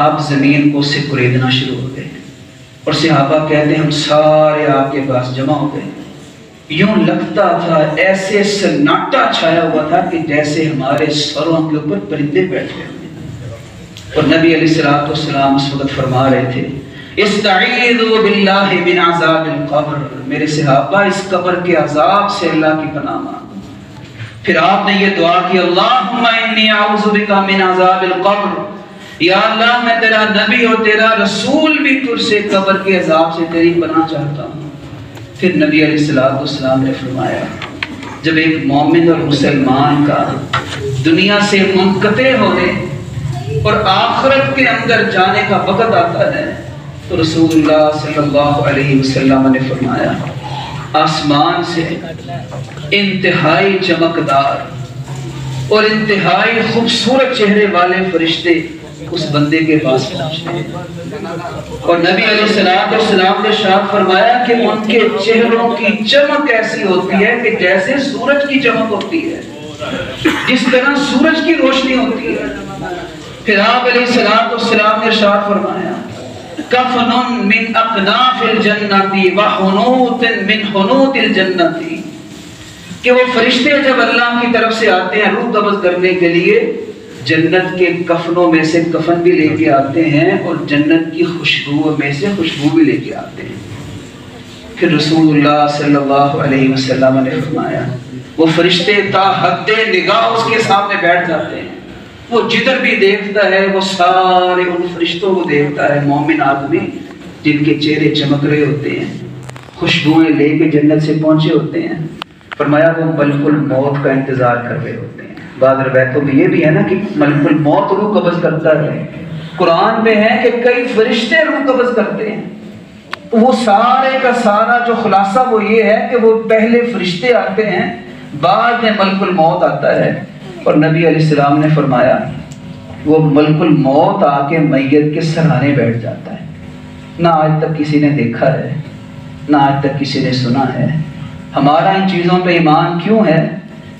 آپ زمین کو اس سے کوریدنا شروع ہو گئے اور صحابہ کہتے ہیں ہم سارے آپ کے پاس جمع ہو گئے. یوں لگتا تھا ایسے سناٹا چھایا ہوا تھا کہ جیسے ہمارے سروں کے اوپر پرندے بیٹھے ہوئے. اور نبی علیہ السلام اس وقت فرما رہے تھے استعیذوا باللہ من عذاب القبر، میرے صحابہ اس قبر کے عذاب سے اللہ کی پناہ مانگو. پھر آپ نے یہ دعا کی اللہم انی اعوذ بک من عذاب القبر، یا اللہ میں تیرا نبی اور تیرا رسول بھی تجھ سے قبر کے عذاب سے تیری پناہ چاہتا ہوں. پھر نبی علیہ السلام نے فرمایا جب ایک مومن اور مسلمان کا دنیا سے منقطع ہونے اور آخرت کے اندر جانے کا وقت آتا ہے تو رسول اللہ صلی اللہ علیہ وسلم نے فرمایا آسمان سے انتہائی چمکدار اور انتہائی خوبصورت چہرے والے فرشتے اس بندے کے پاس پہنچتے ہیں اور نبی علیہ السلام نے ارشاد فرمایا کہ ان کے چہروں کی چمک ایسی ہوتی ہے کہ جیسے سورج کی چمک ہوتی ہے، جس طرح سورج کی روشنی ہوتی ہے. پھر آپ علیہ السلام نے ارشاد فرمایا کفن من اقناف الجنت وحنوط من حنوط الجنت، کہ وہ فرشتے جب اللہ کی طرف سے آتے ہیں روح قبض کرنے کے لیے جنت کے کفنوں میں سے کفن بھی لے کے آتے ہیں اور جنت کی خوشبو میں سے خوشبو بھی لے کے آتے ہیں. پھر رسول اللہ صلی اللہ علیہ وسلم نے فرمایا وہ فرشتے تا حد نگاہ اس کے سامنے بیٹھ جاتے ہیں، وہ جدھر بھی دیکھتا ہے وہ سارے ان فرشتوں کو دیکھتا ہے. مومن آدمی جن کے چہرے چمک رہے ہوتے ہیں، خوشبوئیں لے کے جنت سے پہنچے ہوتے ہیں، فرمایا وہ ملک الموت کا انتظار کر رہے ہوتے ہیں. بعض روایتوں میں یہ بھی ہے نا کہ ملک الموت روح قبض کرتا ہے. قرآن میں ہے کہ کئی فرشتے روح قبض کرتے ہیں. وہ سارے کا سارا جو خلاصہ وہ یہ ہے کہ وہ پہلے فرشتے آتے ہیں، بعد میں ملک الموت آتا ہے. اور نبی علیہ السلام نے فرمایا وہ ملک الموت آ کے میت کے سرانے بیٹھ جاتا ہے. نہ آج تک کسی نے دیکھا ہے، نہ آج تک کسی نے سنا ہے. ہمارا ان چیزوں پہ ایمان کیوں ہے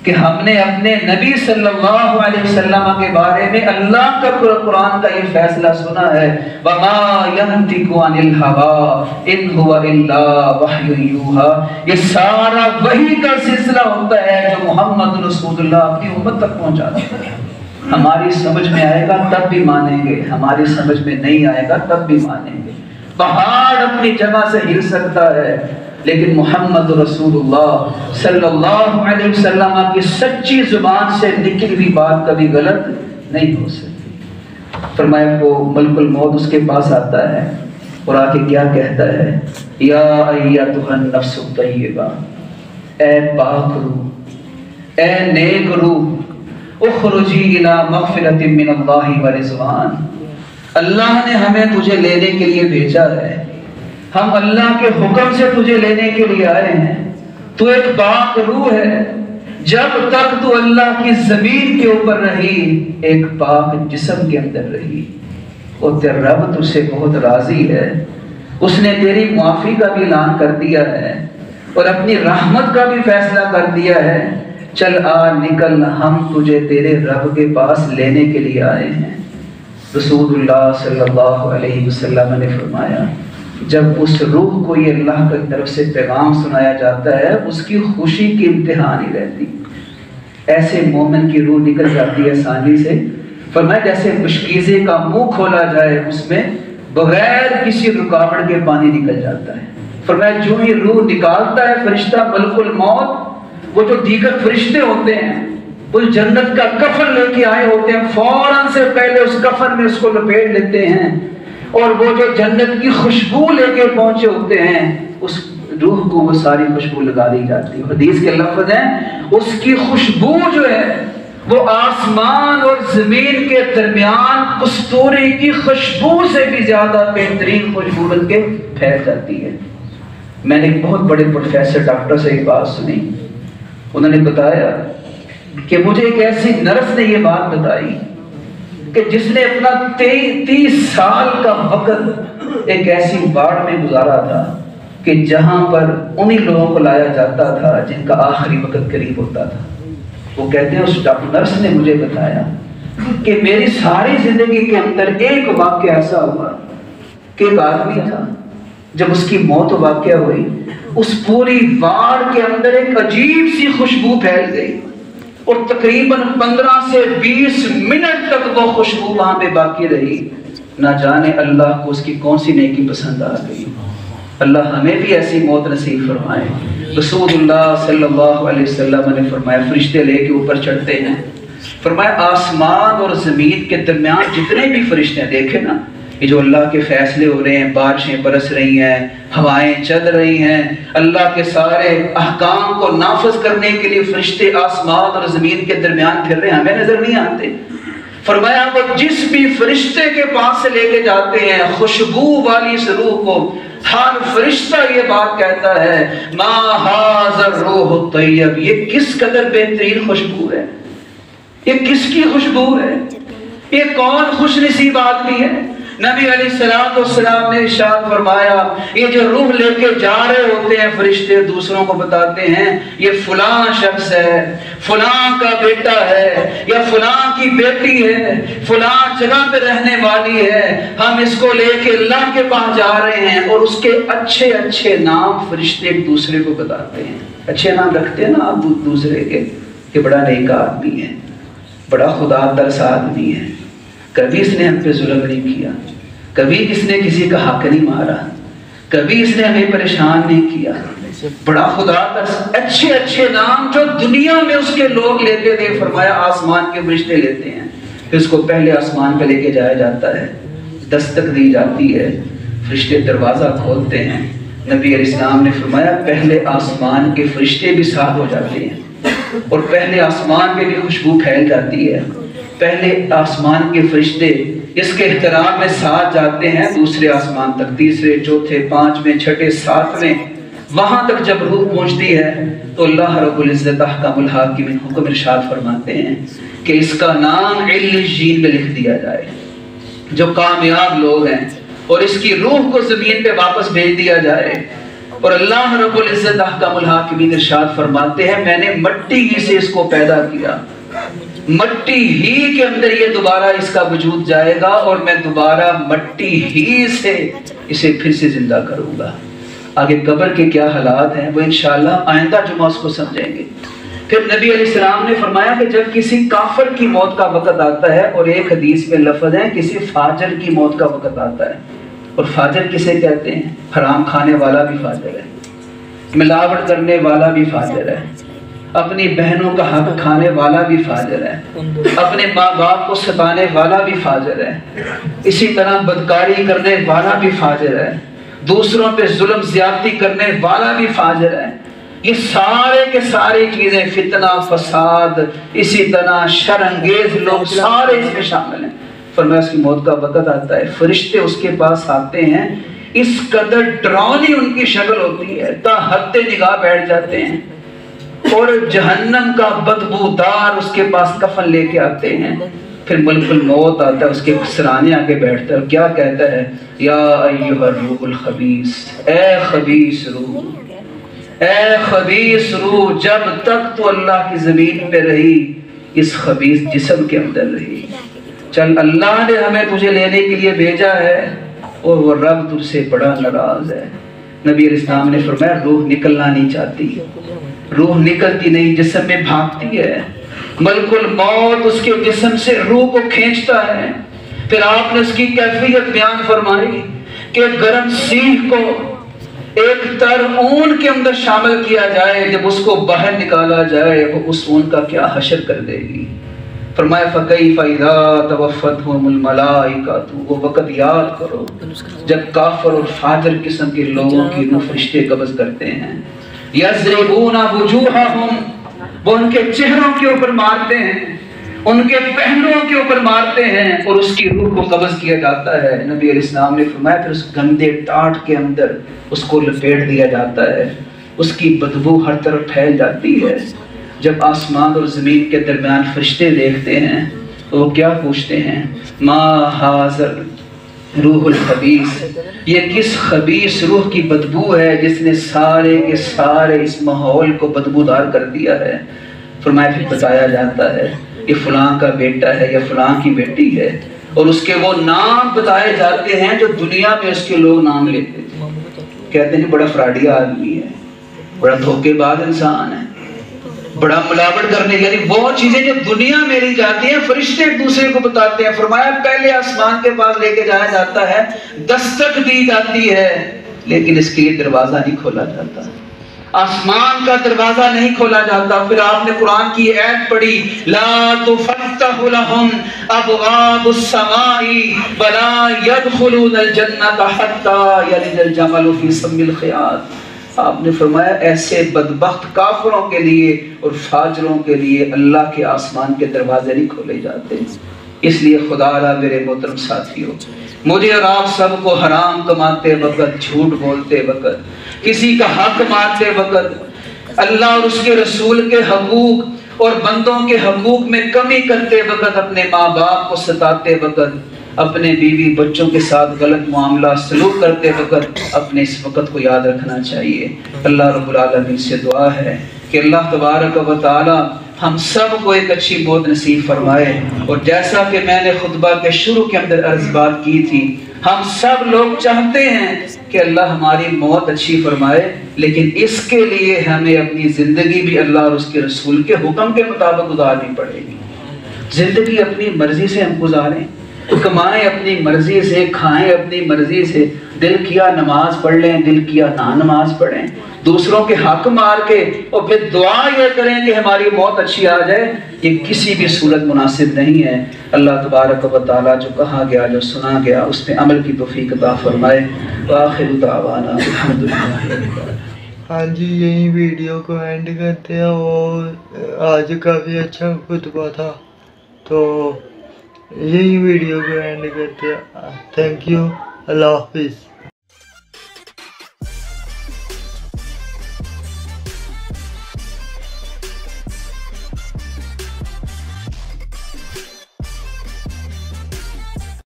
کہ ہم نے اپنے نبی صلی اللہ علیہ وسلم کے بارے میں اللہ کا قرآن کا یہ فیصلہ سنا ہے وَمَا يَنْتِقُ عَنِ الْهَوَىٰ إِنْ هُوَ إِلَّا وَحْيٌ يُوحَىٰ. یہ سارا وحی کا سلسلہ ہوتا ہے جو محمد رسول اللہ اپنی امت تک پہنچاتا ہے. ہماری سمجھ میں آئے گا تب بھی مانیں گے، ہماری سمجھ میں نہیں آئے گا تب بھی مانیں گے. پہاڑ اپنی جگہ سے ہل سکتا ہے لیکن محمد رسول اللہ صلی اللہ علیہ وسلم کی سچی زبان سے نکلی ہوئی بات کبھی غلط نہیں ہو سکتی. فرمایا وہ ملک الموت اس کے پاس آتا ہے اور آ کے کیا کہتا ہے یا ایتھا النفس الطیبہ، اے پاک روح، اے نیک روح، اخرجی الی مغفرۃ من اللہ ورضوان. اللہ نے ہمیں تجھے لینے کے لیے بھیجا ہے، ہم اللہ کے حکم سے تجھے لینے کے لیے آئے ہیں. تو ایک پاک روح ہے، جب تک تو اللہ کی زمین کے اوپر رہی ایک پاک جسم کے اندر رہی. اور تیرا رب تجھ سے بہت راضی ہے، اس نے تیری معافی کا بھی اعلان کر دیا ہے اور اپنی رحمت کا بھی فیصلہ کر دیا ہے. چل آ نکل، ہم تجھے تیرے رب کے پاس لینے کے لیے آئے ہیں. رسول اللہ صلی اللہ علیہ وسلم نے فرمایا جب اس روح کو یہ اللہ کی طرف سے پیغام سنایا جاتا ہے اس کی خوشی کی انتہا نہیں رہتی. ایسے مومن کی روح نکل جاتی ہے آسانی سے. فرمایا جیسے مشکیزے کا منہ کھولا جائے اس میں بغیر کسی رکاوٹ کے پانی نکل جاتا ہے. فرمایا جو ہی روح نکالتا ہے فرشتہ ملک الموت، وہ جو دیگر فرشتے ہوتے ہیں وہ جنت کا کفن لے کے آئے ہوتے ہیں، فوراً سے پہلے اس کفن میں اس کو لپیٹ لیتے ہیں اور وہ جو جنت کی خوشبو لے کے پہنچے ہوتے ہیں اس روح کو وہ ساری خوشبو لگا دی جاتی ہے. حدیث کے لفظ ہیں اس کی خوشبو جو ہے وہ آسمان اور زمین کے درمیان کستوری کی خوشبو سے بھی زیادہ بہترین خوشبو بن کے پھیل جاتی ہے. میں نے ایک بہت بڑے پروفیسر ڈاکٹر سے ایک بات سنی، انہوں نے بتایا کہ مجھے ایک ایسی نرس نے یہ بات بتائی کہ جس نے اپنا 30 سال کا وقت ایک ایسی واڑ میں گزارا تھا کہ جہاں پر انہی لوگوں کو لایا جاتا تھا جن کا آخری وقت قریب ہوتا تھا. وہ کہتے ہیں اس ڈاکٹر نرس نے مجھے بتایا کہ میری ساری زندگی کے اندر ایک واقعہ ایسا ہوا کہ ایک آدمی تھا، جب اس کی موت واقعہ ہوئی اس پوری وارڈ کے اندر ایک عجیب سی خوشبو پھیل گئی اور تقریباً 15 سے 20 منٹ تک وہ خوشبو وہاں پہ باقی رہی۔ نہ جانے اللہ کو اس کی کون سی نیکی پسند آ گئی۔ اللہ ہمیں بھی ایسی موت نصیب فرمائے۔ رسول اللہ صلی اللہ علیہ وسلم نے فرمایا فرشتے لے کے اوپر چڑھتے ہیں، فرمایا آسمان اور زمین کے درمیان جتنے بھی فرشتے ہیں، دیکھیں نا یہ جو اللہ کے فیصلے ہو رہے ہیں، بارشیں برس رہی ہیں، ہوائیں چل رہی ہیں، اللہ کے سارے احکام کو نافذ کرنے کے لیے فرشتے آسمان اور زمین کے درمیان پھر رہے ہیں، ہمیں نظر نہیں آتے۔ فرمایا وہ جس بھی فرشتے کے پاس سے لے کے جاتے ہیں خوشبو والی اس روح کو، ہر فرشتہ یہ بات کہتا ہے ما ھذا الروح الطیب، یہ کس قدر بہترین خوشبو ہے، یہ کس کی خوشبو ہے، یہ کون خوش نصیب آدمی ہے۔ نبی علیہ السلام نے ارشاد فرمایا یہ جو روح لے کے جا رہے ہوتے ہیں فرشتے دوسروں کو بتاتے ہیں یہ فلاں شخص ہے، فلاں کا بیٹا ہے یا فلاں کی بیٹی ہے، فلاں جگہ پہ رہنے والی ہے، ہم اس کو لے کے اللہ کے پاس جا رہے ہیں، اور اس کے اچھے اچھے نام فرشتے ایک دوسرے کو بتاتے ہیں۔ اچھے نام رکھتے ہیں نا آپ دوسرے کے کہ بڑا نیک آدمی ہے، بڑا خدا ترس آدمی ہے، کبھی اس نے ہم پہ ظلم نہیں کیا، کبھی اس نے کسی کا حق نہیں مارا، کبھی اس نے ہمیں پریشان نہیں کیا، بڑا خدا ترس، اچھے اچھے نام جو دنیا میں اس کے لوگ لیتے تھے۔ فرمایا آسمان کے فرشتے لیتے ہیں، پھر اس کو پہلے آسمان پہ لے کے جایا جاتا ہے، دستک دی جاتی ہے، فرشتے دروازہ کھولتے ہیں۔ نبی علیہ السلام نے فرمایا پہلے آسمان کے فرشتے بھی ساتھ ہو جاتے ہیں اور پہلے آسمان پہ بھی خوشبو پھیل جاتی ہے۔ پہلے آسمان کے فرشتے اس کے احترام میں ساتھ جاتے ہیں دوسرے آسمان تک، تیسرے، چوتھے، پانچویں، چھٹے، ساتویں، وہاں تک جب روح پہنچتی ہے تو اللہ رب العزت احکم الحاکمین حکم ارشاد فرماتے ہیں کہ اس کا نام علیین میں لکھ دیا جائے۔ جو کامیاب لوگ ہیں اور اس کی روح کو زمین پہ واپس بھیج دیا جائے، اور اللہ رب العزت احکم الحاکمین ارشاد فرماتے ہیں میں نے مٹی ہی سے اس کو پیدا کیا، مٹی ہی کے اندر یہ دوبارہ اس کا وجود جائے گا اور میں دوبارہ مٹی ہی سے اسے پھر سے زندہ کروں گا۔ آگے قبر کے کیا حالات ہیں وہ انشاءاللہ آئندہ جمعہ اس کو سمجھیں گے۔ پھر نبی علیہ السلام نے فرمایا کہ جب کسی کافر کی موت کا وقت آتا ہے، اور ایک حدیث میں لفظ ہے کسی فاجر کی موت کا وقت آتا ہے، اور فاجر کسے کہتے ہیں؟ حرام کھانے والا بھی فاجر ہے، ملاوٹ کرنے والا بھی فاجر ہے، اپنی بہنوں کا حق کھانے والا بھی فاجر ہے، اپنے ماں باپ کو ستانے والا بھی فاجر ہے، اسی طرح بدکاری کرنے والا بھی فاجر ہے، دوسروں پہ ظلم زیادتی کرنے والا بھی فاجر ہے۔ یہ سارے کے سارے چیزیں، فتنہ، فساد، اسی طرح شر انگیز لوگ سارے اس میں شامل ہیں۔ فرمایا اس کی موت کا وقت آتا ہے، فرشتے اس کے پاس آتے ہیں، اس قدر ڈراؤنی ان کی شکل ہوتی ہے تا حد نگاہ بیٹھ جاتے ہیں، اور جہنم کا بدبودار اس کے پاس کفن لے کے آتے ہیں۔ پھر ملک الموت آتا ہے، اس کے سرانے آ کے بیٹھتا ہے اور کیا کہتا ہے؟ یا ایھا الروح الخبیث، اے خبیث روح، اے خبیث روح، جب تک تو اللہ کی زمین پہ رہی اس خبیث جسم کے اندر رہی، چل اللہ نے ہمیں تجھے لینے کے لیے بھیجا ہے اور وہ رب تجھ سے بڑا ناراض ہے۔ نبی علیہ السلام نے فرمایا روح نکلنا نہیں چاہتی، روح نکلتی نہیں، جسم میں بھاگتی ہے، ملک الموت اس کے جسم سے روح کو کھینچتا ہے۔ پھر آپ نے اس کی کیفیت بیان فرمائی کہ گرم سیخ کو ایک تر اون کے اندر شامل کیا جائے، جب اس کو باہر نکالا جائے وہ اس اون کا کیا حشر کر دے گی۔ فرمایا فَكَيْفَ إِذَا تَوَفَّتْهُمُ الْمَلَائِكَةُ، وہ وقت یاد کرو جب کافر اور فاجر قسم کے لوگوں کی روح فرشتے قبض کرتے ہیں۔ يَضْرِبُونَ وُجُوهَهُمْ، وہ ان کے چہروں کے اوپر مارتے ہیں، ان کے پہلوؤں کے اوپر مارتے ہیں، اور اس کی روح کو قبض کیا جاتا ہے۔ نبی علیہ السلام نے فرمایا پھر اس گندے ٹاٹ کے اندر اس کو لپیٹ دیا جاتا ہے، اس کی بدبو ہر طرف پھیل جاتی ہے۔ جب آسمان اور زمین کے درمیان فرشتے دیکھتے ہیں تو وہ کیا پوچھتے ہیں؟ ما حاضر روح الخبیث، یہ کس خبیث روح کی بدبو ہے جس نے سارے کے سارے اس ماحول کو بدبودار کر دیا ہے۔ فرمایا پھر بتایا جاتا ہے یہ فلاں کا بیٹا ہے یا فلاں کی بیٹی ہے، اور اس کے وہ نام بتائے جاتے ہیں جو دنیا میں اس کے لوگ نام لیتے تھے، کہتے ہیں بڑا فراڈیا آدمی ہے، بڑا دھوکے باز انسان ہے، بڑا ملاوٹ کرنے، یعنی وہ چیزیں جو دنیا میں لی جاتی ہیں فرشتے ایک دوسرے کو بتاتے ہیں۔ فرمایا پہلے آسمان کے پاس لے کے جایا جاتا ہے، دستک دی جاتی ہے، لیکن اس کے لیے دروازہ نہیں کھولا جاتا، آسمان کا دروازہ نہیں کھولا جاتا۔ پھر آپ نے قرآن کی آیت پڑھی، لا تفتح لهم ابواب السماء ولا يدخلون الجنة حتى يلج الجمل في سم الخياط۔ آپ نے فرمایا ایسے بدبخت کافروں کے لیے اور فاجروں کے لیے اللہ کے آسمان کے دروازے نہیں کھولے جاتے۔ اس لیے خدا را میرے محترم ساتھیوں، مجھے اور آپ سب کو حرام کماتے وقت، جھوٹ بولتے وقت، کسی کا حق مارتے وقت، اللہ اور اس کے رسول کے حقوق اور بندوں کے حقوق میں کمی کرتے وقت، اپنے ماں باپ کو ستاتے وقت، اپنے بیوی بچوں کے ساتھ غلط معاملہ سلوک کرتے وقت اپنے اس وقت کو یاد رکھنا چاہیے۔ اللہ رب العالمین سے دعا ہے کہ اللہ تبارک و تعالی ہم سب کو ایک اچھی موت نصیب فرمائے، اور جیسا کہ میں نے خطبہ کے شروع کے اندر عرض بات کی تھی، ہم سب لوگ چاہتے ہیں کہ اللہ ہماری موت اچھی فرمائے، لیکن اس کے لیے ہمیں اپنی زندگی بھی اللہ اور اس کے رسول کے حکم کے مطابق گزارنی پڑے گی۔ زندگی اپنی مرضی سے ہم گزاریں، کمائیں اپنی مرضی سے، کھائیں اپنی مرضی سے، دل کیا نماز پڑھ لیں، دل کیا نہ نماز پڑھیں، دوسروں کے حق مار کے اور پھر دعا یہ کریں کہ ہماری موت اچھی آ جائے، یہ کسی بھی صورت مناسب نہیں ہے۔ اللہ تبارک و تعالیٰ جو کہا گیا، جو سنا گیا، اس پہ عمل کی توفیق عطا فرمائے۔ وآخر دعوانا الحمدللہ۔ ہاں جی، یہی ویڈیو کو اینڈ کرتے ہیں، اور آج کافی اچھا خطبہ تھا، تو یہی ویڈیو کو اینڈ کرتے ہیں۔ تھینک یو، اللہ حافظ۔